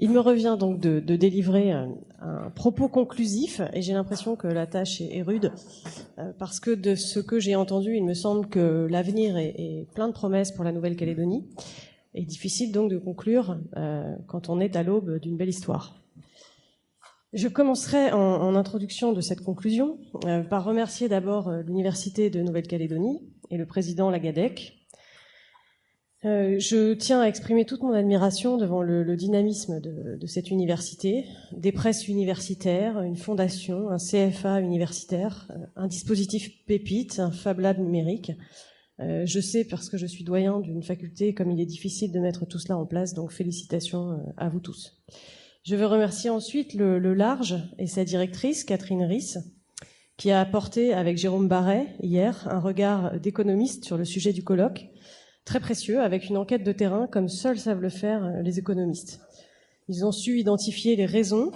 Il me revient donc de délivrer un propos conclusif, et j'ai l'impression que la tâche est rude, parce que de ce que j'ai entendu, il me semble que l'avenir est plein de promesses pour la Nouvelle-Calédonie, et difficile donc de conclure quand on est à l'aube d'une belle histoire. Je commencerai en introduction de cette conclusion par remercier d'abord l'Université de Nouvelle-Calédonie et le président Lagadec. Je tiens à exprimer toute mon admiration devant le dynamisme de cette université, des presses universitaires, une fondation, un CFA universitaire, un dispositif pépite, un Fab Lab numérique. Je sais, parce que je suis doyen d'une faculté, comme il est difficile de mettre tout cela en place, donc félicitations à vous tous. Je veux remercier ensuite le Large et sa directrice, Catherine Riss, qui a apporté avec Jérôme Barret, hier, un regard d'économiste sur le sujet du colloque, très précieux, avec une enquête de terrain comme seuls savent le faire les économistes. Ils ont su identifier les raisons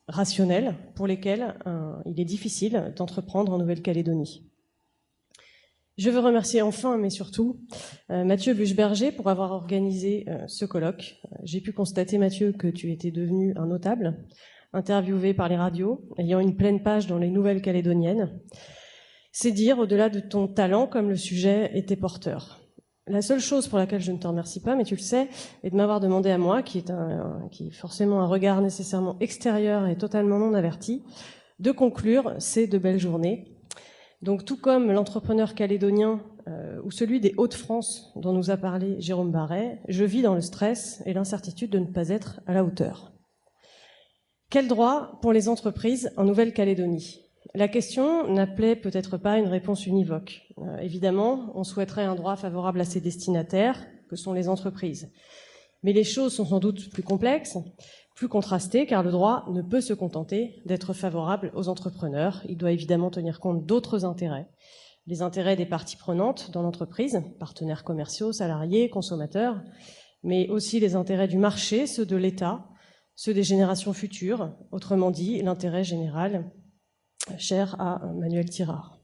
rationnelles pour lesquelles il est difficile d'entreprendre en Nouvelle-Calédonie. Je veux remercier enfin, mais surtout, Mathieu Buchberger pour avoir organisé ce colloque. J'ai pu constater, Mathieu, que tu étais devenu un notable, interviewé par les radios, ayant une pleine page dans les Nouvelles Calédoniennes. C'est dire, au-delà de ton talent, comme le sujet était porteur. La seule chose pour laquelle je ne te remercie pas, mais tu le sais, est de m'avoir demandé à moi, qui est forcément un regard nécessairement extérieur et totalement non averti, de conclure ces deux belles journées. Donc tout comme l'entrepreneur calédonien ou celui des Hauts-de-France dont nous a parlé Jérôme Barret, je vis dans le stress et l'incertitude de ne pas être à la hauteur. Quel droit pour les entreprises en Nouvelle-Calédonie ? La question n'appelait peut-être pas une réponse univoque. Évidemment, on souhaiterait un droit favorable à ses destinataires, que sont les entreprises. Mais les choses sont sans doute plus complexes, plus contrastées, car le droit ne peut se contenter d'être favorable aux entrepreneurs. Il doit évidemment tenir compte d'autres intérêts. Les intérêts des parties prenantes dans l'entreprise, partenaires commerciaux, salariés, consommateurs, mais aussi les intérêts du marché, ceux de l'État, ceux des générations futures, autrement dit, l'intérêt général, cher à Manuel Tirard.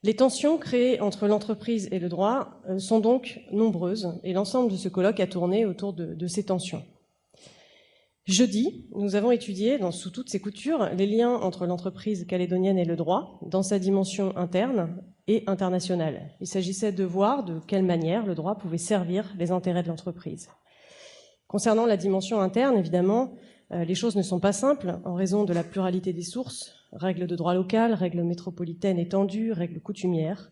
Les tensions créées entre l'entreprise et le droit sont donc nombreuses et l'ensemble de ce colloque a tourné autour de ces tensions. Jeudi, nous avons étudié, sous toutes ses coutures, les liens entre l'entreprise calédonienne et le droit dans sa dimension interne et internationale. Il s'agissait de voir de quelle manière le droit pouvait servir les intérêts de l'entreprise. Concernant la dimension interne, évidemment, les choses ne sont pas simples en raison de la pluralité des sources, règles de droit local, règles métropolitaines étendues, règles coutumières,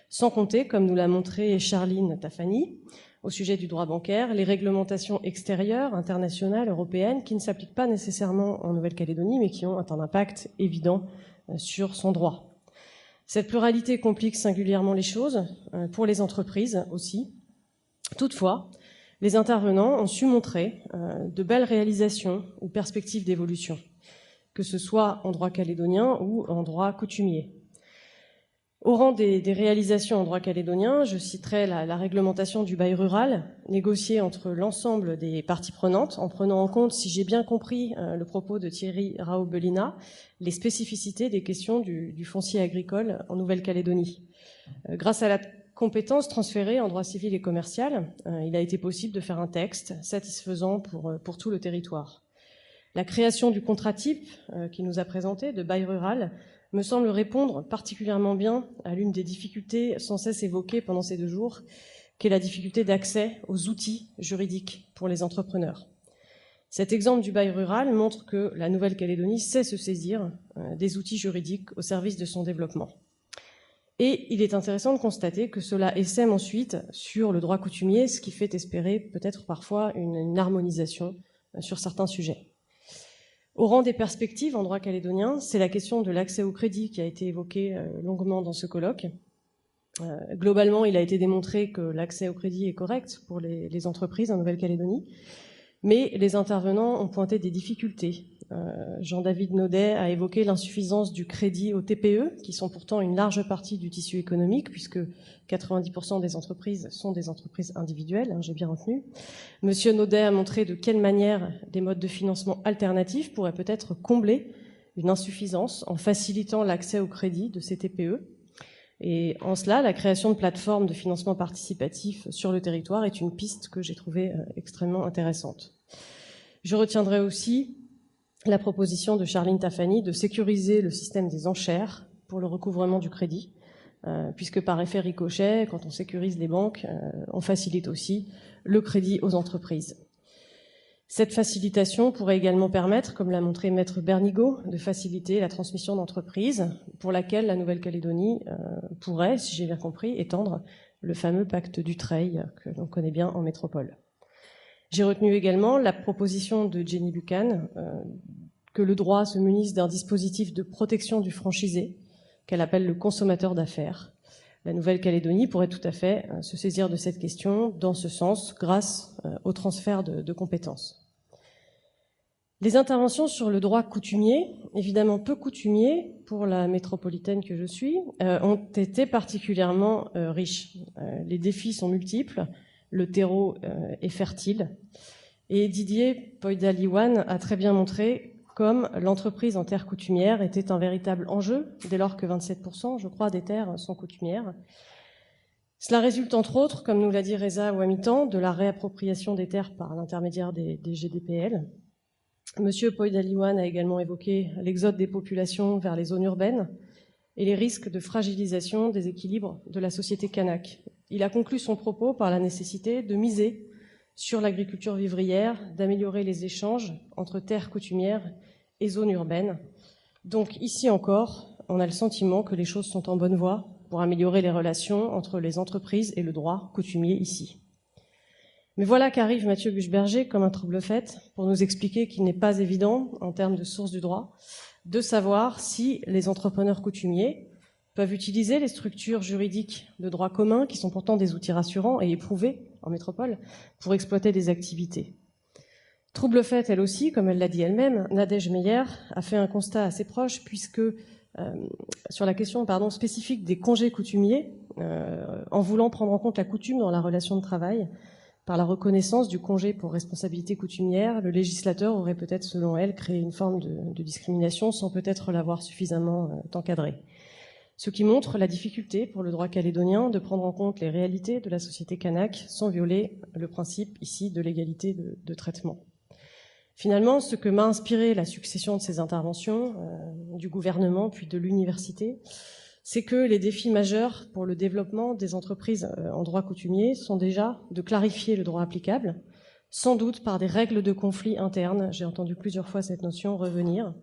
sans compter, comme nous l'a montré Charline Tafani, au sujet du droit bancaire, les réglementations extérieures, internationales, européennes, qui ne s'appliquent pas nécessairement en Nouvelle-Calédonie, mais qui ont un impact évident sur son droit. Cette pluralité complique singulièrement les choses, pour les entreprises aussi. Toutefois, les intervenants ont su montrer de belles réalisations ou perspectives d'évolution, que ce soit en droit calédonien ou en droit coutumier. Au rang des réalisations en droit calédonien, je citerai la réglementation du bail rural, négociée entre l'ensemble des parties prenantes, en prenant en compte, si j'ai bien compris le propos de Thierry Raoult-Belina, les spécificités des questions du foncier agricole en Nouvelle-Calédonie. Grâce à la compétence transférée en droit civil et commercial, il a été possible de faire un texte satisfaisant pour tout le territoire. La création du contrat type qu'il nous a présenté, de bail rural, me semble répondre particulièrement bien à l'une des difficultés sans cesse évoquées pendant ces 2 jours, qui est la difficulté d'accès aux outils juridiques pour les entrepreneurs. Cet exemple du bail rural montre que la Nouvelle-Calédonie sait se saisir des outils juridiques au service de son développement. Et il est intéressant de constater que cela essaime ensuite sur le droit coutumier, ce qui fait espérer peut-être parfois une harmonisation sur certains sujets. Au rang des perspectives en droit calédonien, c'est la question de l'accès au crédit qui a été évoquée longuement dans ce colloque. Globalement, il a été démontré que l'accès au crédit est correct pour les entreprises en Nouvelle-Calédonie, mais les intervenants ont pointé des difficultés. Jean-David Naudet a évoqué l'insuffisance du crédit aux TPE, qui sont pourtant une large partie du tissu économique, puisque 90% des entreprises sont des entreprises individuelles, j'ai bien retenu. Monsieur Naudet a montré de quelle manière des modes de financement alternatifs pourraient peut-être combler une insuffisance en facilitant l'accès au crédit de ces TPE. Et en cela, la création de plateformes de financement participatif sur le territoire est une piste que j'ai trouvée extrêmement intéressante. Je retiendrai aussi la proposition de Charline Tafani de sécuriser le système des enchères pour le recouvrement du crédit, puisque par effet ricochet, quand on sécurise les banques, on facilite aussi le crédit aux entreprises. Cette facilitation pourrait également permettre, comme l'a montré Maître Bernigaud, de faciliter la transmission d'entreprises, pour laquelle la Nouvelle-Calédonie pourrait, si j'ai bien compris, étendre le fameux pacte d'Utreil que l'on connaît bien en métropole. J'ai retenu également la proposition de Jenny Buchan que le droit se munisse d'un dispositif de protection du franchisé, qu'elle appelle le consommateur d'affaires. La Nouvelle-Calédonie pourrait tout à fait se saisir de cette question dans ce sens, grâce au transfert de compétences. Les interventions sur le droit coutumier, évidemment peu coutumier pour la métropolitaine que je suis, ont été particulièrement riches. Les défis sont multiples, le terreau est fertile, et Didier Poydaliwan a très bien montré comme l'entreprise en terre coutumière était un véritable enjeu, dès lors que 27%, je crois, des terres sont coutumières. Cela résulte entre autres, comme nous l'a dit Reza Ouamitan, de la réappropriation des terres par l'intermédiaire des GDPL. Monsieur Poydaliwan a également évoqué l'exode des populations vers les zones urbaines et les risques de fragilisation des équilibres de la société kanak. Il a conclu son propos par la nécessité de miser sur l'agriculture vivrière, d'améliorer les échanges entre terres coutumières et zones urbaines. Donc ici encore, on a le sentiment que les choses sont en bonne voie pour améliorer les relations entre les entreprises et le droit coutumier ici. Mais voilà qu'arrive Mathieu Buchberger comme un trouble-fête pour nous expliquer qu'il n'est pas évident, en termes de source du droit, de savoir si les entrepreneurs coutumiers peuvent utiliser les structures juridiques de droit commun, qui sont pourtant des outils rassurants et éprouvés en métropole, pour exploiter des activités. Trouble-fête, elle aussi, comme elle l'a dit elle-même, Nadège Meyer a fait un constat assez proche, puisque sur la question spécifique des congés coutumiers, en voulant prendre en compte la coutume dans la relation de travail, par la reconnaissance du congé pour responsabilité coutumière, le législateur aurait peut-être, selon elle, créé une forme de discrimination sans peut-être l'avoir suffisamment encadrée. Ce qui montre la difficulté pour le droit calédonien de prendre en compte les réalités de la société kanak sans violer le principe ici de l'égalité de traitement. Finalement, ce que m'a inspiré la succession de ces interventions du gouvernement puis de l'université, c'est que les défis majeurs pour le développement des entreprises en droit coutumier sont déjà de clarifier le droit applicable, sans doute par des règles de conflit internes, j'ai entendu plusieurs fois cette notion revenir.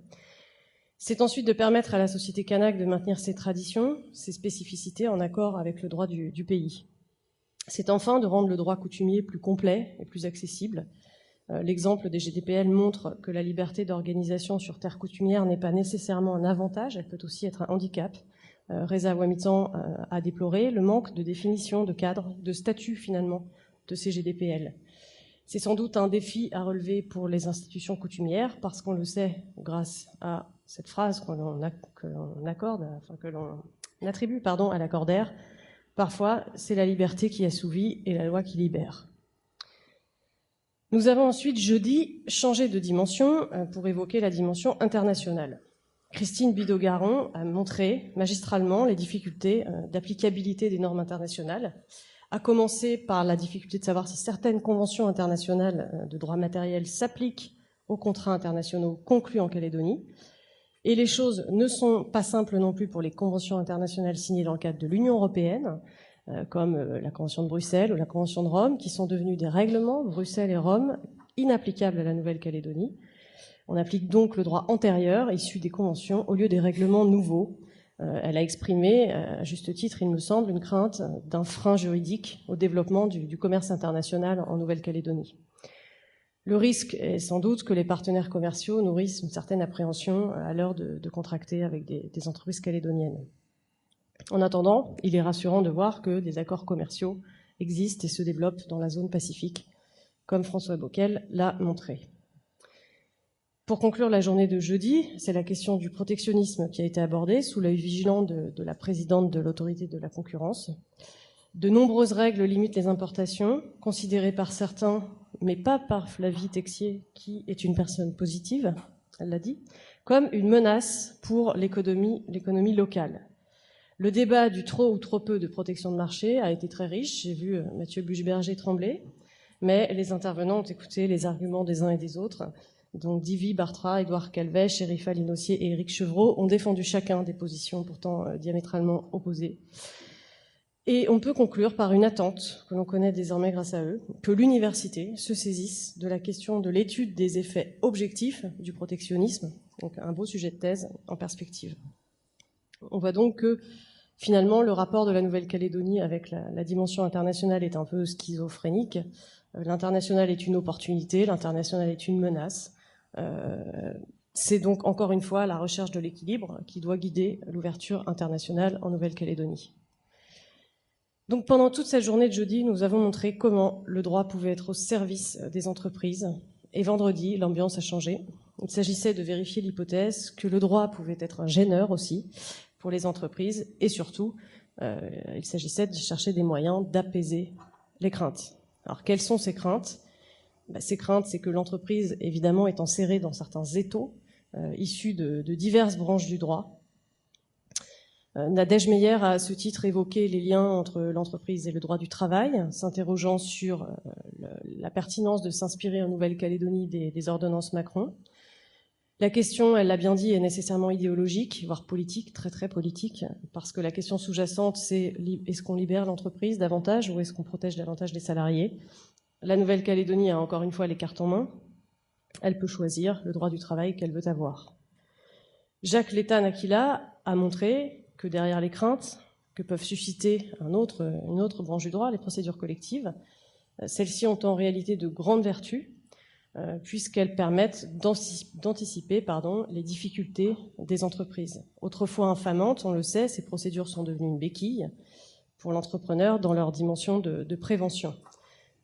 C'est ensuite de permettre à la société kanak de maintenir ses traditions, ses spécificités en accord avec le droit du pays. C'est enfin de rendre le droit coutumier plus complet et plus accessible. L'exemple des GDPL montre que la liberté d'organisation sur terre coutumière n'est pas nécessairement un avantage, elle peut aussi être un handicap. Reza Ouamitan a déploré le manque de définition, de cadre, de statut finalement de ces GDPL. C'est sans doute un défi à relever pour les institutions coutumières parce qu'on le sait grâce à cette phrase que l'on attribue à l'accordaire. Parfois, c'est la liberté qui assouvit et la loi qui libère. Nous avons ensuite, jeudi, changé de dimension pour évoquer la dimension internationale. Christine Bidault-Garon a montré magistralement les difficultés d'applicabilité des normes internationales, à commencer par la difficulté de savoir si certaines conventions internationales de droit matériel s'appliquent aux contrats internationaux conclus en Calédonie. Et les choses ne sont pas simples non plus pour les conventions internationales signées dans le cadre de l'Union européenne, comme la Convention de Bruxelles ou la Convention de Rome, qui sont devenus des règlements, Bruxelles et Rome, inapplicables à la Nouvelle-Calédonie. On applique donc le droit antérieur, issu des conventions, au lieu des règlements nouveaux. Elle a exprimé, à juste titre, il me semble, une crainte d'un frein juridique au développement du commerce international en Nouvelle-Calédonie. Le risque est sans doute que les partenaires commerciaux nourrissent une certaine appréhension à l'heure de contracter avec des entreprises calédoniennes. En attendant, il est rassurant de voir que des accords commerciaux existent et se développent dans la zone Pacifique, comme François Bockel l'a montré. Pour conclure la journée de jeudi, c'est la question du protectionnisme qui a été abordée sous l'œil vigilant de la présidente de l'autorité de la concurrence. De nombreuses règles limitent les importations, considérées par certains, mais pas par Flavie Texier, qui est une personne positive, elle l'a dit, comme une menace pour l'économie locale. Le débat du trop ou trop peu de protection de marché a été très riche. J'ai vu Mathieu Buchberger trembler. mais les intervenants ont écouté les arguments des uns et des autres. Donc Divy Bartra, Édouard Calvet, Chérifa Linossier et Éric Chevreau ont défendu chacun des positions pourtant diamétralement opposées. Et on peut conclure par une attente, que l'on connaît désormais grâce à eux, que l'université se saisisse de la question de l'étude des effets objectifs du protectionnisme, donc un beau sujet de thèse en perspective. On voit donc que finalement le rapport de la Nouvelle-Calédonie avec la dimension internationale est un peu schizophrénique. L'international est une opportunité, l'international est une menace. C'est donc encore une fois la recherche de l'équilibre qui doit guider l'ouverture internationale en Nouvelle-Calédonie. Donc pendant toute cette journée de jeudi, nous avons montré comment le droit pouvait être au service des entreprises. Et vendredi, l'ambiance a changé. Il s'agissait de vérifier l'hypothèse que le droit pouvait être un gêneur aussi pour les entreprises. Et surtout, il s'agissait de chercher des moyens d'apaiser les craintes. Alors quelles sont ces craintes ? Ces craintes, c'est que l'entreprise, évidemment, est enserrée dans certains étaux issus de diverses branches du droit. Nadège Meyer a à ce titre évoqué les liens entre l'entreprise et le droit du travail, s'interrogeant sur la pertinence de s'inspirer en Nouvelle-Calédonie des ordonnances Macron. La question, elle l'a bien dit, est nécessairement idéologique, voire politique, très très politique, parce que la question sous-jacente, c'est est-ce qu'on libère l'entreprise davantage ou est-ce qu'on protège davantage les salariés ? La Nouvelle-Calédonie a encore une fois les cartes en main. Elle peut choisir le droit du travail qu'elle veut avoir. Jacques Létang-Aquila a montré que derrière les craintes que peuvent susciter une autre branche du droit, les procédures collectives, celles-ci ont en réalité de grandes vertus, puisqu'elles permettent d'anticiper les difficultés des entreprises. Autrefois infamantes, on le sait, ces procédures sont devenues une béquille pour l'entrepreneur dans leur dimension de prévention.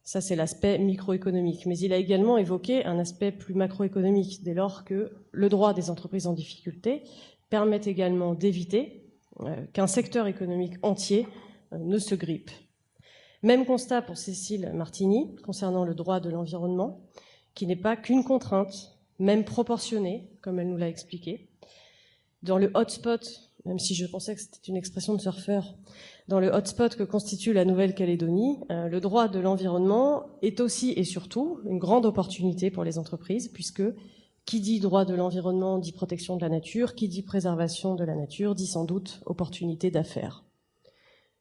Ça, c'est l'aspect microéconomique. Mais il a également évoqué un aspect plus macroéconomique, dès lors que le droit des entreprises en difficulté permet également d'éviter qu'un secteur économique entier ne se grippe. Même constat pour Cécile Martini concernant le droit de l'environnement, qui n'est pas qu'une contrainte, même proportionnée, comme elle nous l'a expliqué. Dans le hotspot, même si je pensais que c'était une expression de surfeur, dans le hotspot que constitue la Nouvelle-Calédonie, le droit de l'environnement est aussi et surtout une grande opportunité pour les entreprises, puisque qui dit droit de l'environnement dit protection de la nature, qui dit préservation de la nature dit sans doute opportunité d'affaires.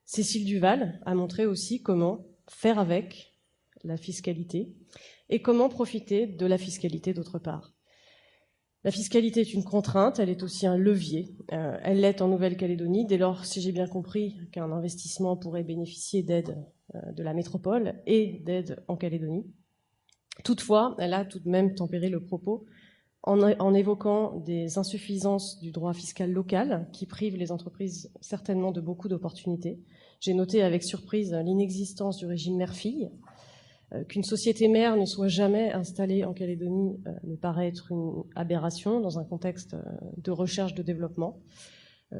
Cécile Duval a montré aussi comment faire avec la fiscalité et comment profiter de la fiscalité d'autre part. La fiscalité est une contrainte, elle est aussi un levier. Elle l'est en Nouvelle-Calédonie, dès lors, si j'ai bien compris, qu'un investissement pourrait bénéficier d'aide de la métropole et d'aide en Calédonie. Toutefois, elle a tout de même tempéré le propos en évoquant des insuffisances du droit fiscal local qui privent les entreprises certainement de beaucoup d'opportunités. J'ai noté avec surprise l'inexistence du régime mère-fille. Qu'une société mère ne soit jamais installée en Calédonie me paraît être une aberration dans un contexte de recherche de développement.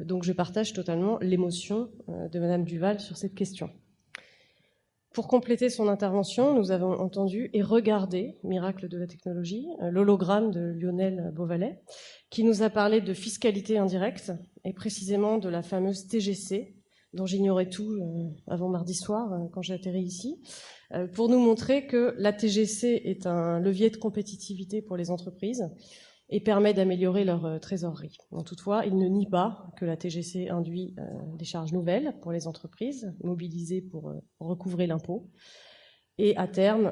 Donc je partage totalement l'émotion de Madame Duval sur cette question. Pour compléter son intervention, nous avons entendu et regardé, miracle de la technologie, l'hologramme de Lionel Beauvalet, qui nous a parlé de fiscalité indirecte et précisément de la fameuse TGC, dont j'ignorais tout avant mardi soir quand j'ai atterri ici, pour nous montrer que la TGC est un levier de compétitivité pour les entreprises et permet d'améliorer leur trésorerie. Toutefois, il ne nie pas que la TGC induit des charges nouvelles pour les entreprises, mobilisées pour recouvrer l'impôt. Et à terme,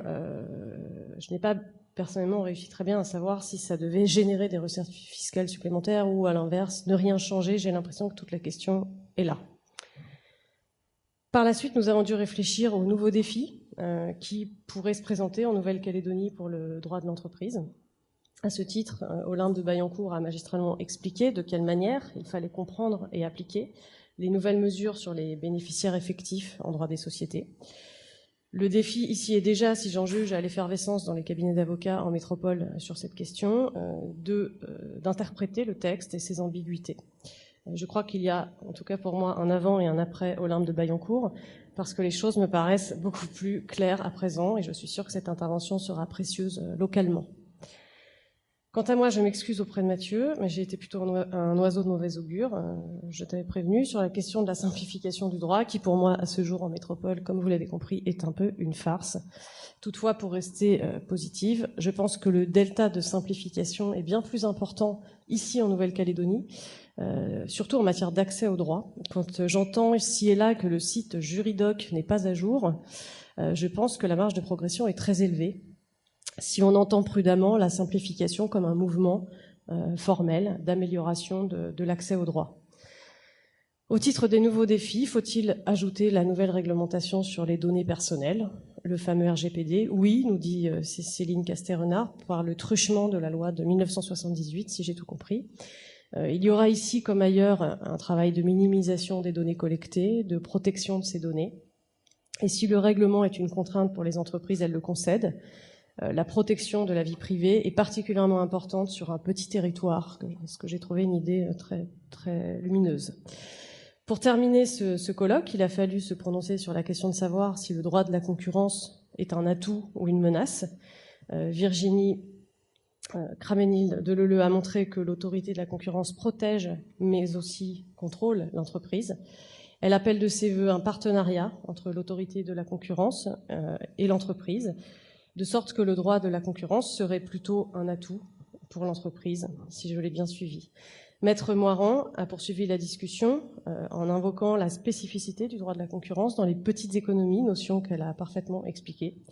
je n'ai pas personnellement réussi très bien à savoir si ça devait générer des recettes fiscales supplémentaires ou à l'inverse, ne rien changer. J'ai l'impression que toute la question est là. Par la suite, nous avons dû réfléchir aux nouveaux défis qui pourraient se présenter en Nouvelle-Calédonie pour le droit de l'entreprise. À ce titre, Olympe de Baillancourt a magistralement expliqué de quelle manière il fallait comprendre et appliquer les nouvelles mesures sur les bénéficiaires effectifs en droit des sociétés. Le défi ici est déjà, si j'en juge à l'effervescence dans les cabinets d'avocats en métropole sur cette question, d'interpréter le texte et ses ambiguïtés. Je crois qu'il y a, en tout cas pour moi, un avant et un après Olympe de Baillancourt, parce que les choses me paraissent beaucoup plus claires à présent, et je suis sûre que cette intervention sera précieuse localement. Quant à moi, je m'excuse auprès de Mathieu, mais j'ai été plutôt un oiseau de mauvais augure. Je t'avais prévenu sur la question de la simplification du droit, qui pour moi, à ce jour en métropole, comme vous l'avez compris, est un peu une farce. Toutefois, pour rester positive, je pense que le delta de simplification est bien plus important ici en Nouvelle-Calédonie, surtout en matière d'accès au droit. Quand j'entends ici et là que le site Juridoc n'est pas à jour, je pense que la marge de progression est très élevée, si on entend prudemment la simplification comme un mouvement formel d'amélioration de l'accès au droit. Au titre des nouveaux défis, faut-il ajouter la nouvelle réglementation sur les données personnelles, le fameux RGPD? Oui, nous dit Céline Castet-Renard, par le truchement de la loi de 1978, si j'ai tout compris. Il y aura ici, comme ailleurs, un travail de minimisation des données collectées, de protection de ces données. Et si le règlement est une contrainte pour les entreprises, elles le concèdent. La protection de la vie privée est particulièrement importante sur un petit territoire, ce que j'ai trouvé une idée très, très lumineuse. Pour terminer ce colloque, il a fallu se prononcer sur la question de savoir si le droit de la concurrence est un atout ou une menace. Virginie Kramenil-Deleleu a montré que l'autorité de la concurrence protège, mais aussi contrôle l'entreprise. Elle appelle de ses voeux un partenariat entre l'autorité de la concurrence et l'entreprise, de sorte que le droit de la concurrence serait plutôt un atout pour l'entreprise, si je l'ai bien suivi. Maître Moirand a poursuivi la discussion en invoquant la spécificité du droit de la concurrence dans les petites économies, notion qu'elle a parfaitement expliquée.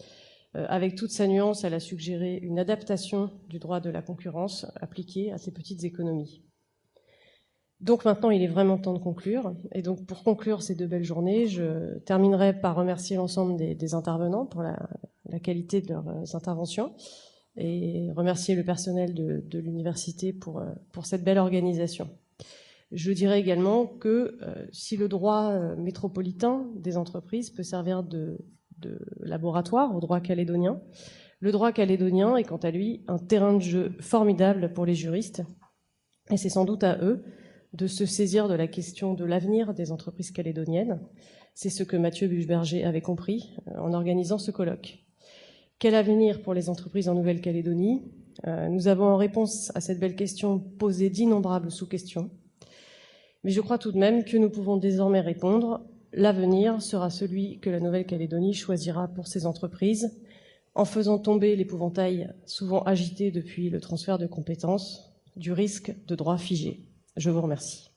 Avec toute sa nuance, elle a suggéré une adaptation du droit de la concurrence appliqué à ces petites économies. Donc maintenant, il est vraiment temps de conclure. Et donc pour conclure ces deux belles journées, je terminerai par remercier l'ensemble des intervenants pour la qualité de leurs interventions et remercier le personnel de l'université pour cette belle organisation. Je dirais également que si le droit métropolitain des entreprises peut servir de laboratoire au droit calédonien, le droit calédonien est quant à lui un terrain de jeu formidable pour les juristes, et c'est sans doute à eux de se saisir de la question de l'avenir des entreprises calédoniennes. C'est ce que Mathieu Buchberger avait compris en organisant ce colloque. Quel avenir pour les entreprises en Nouvelle-Calédonie? Nous avons en réponse à cette belle question posé d'innombrables sous-questions. Mais je crois tout de même que nous pouvons désormais répondre. L'avenir sera celui que la Nouvelle-Calédonie choisira pour ses entreprises, en faisant tomber l'épouvantail souvent agité depuis le transfert de compétences du risque de droit figé. Je vous remercie.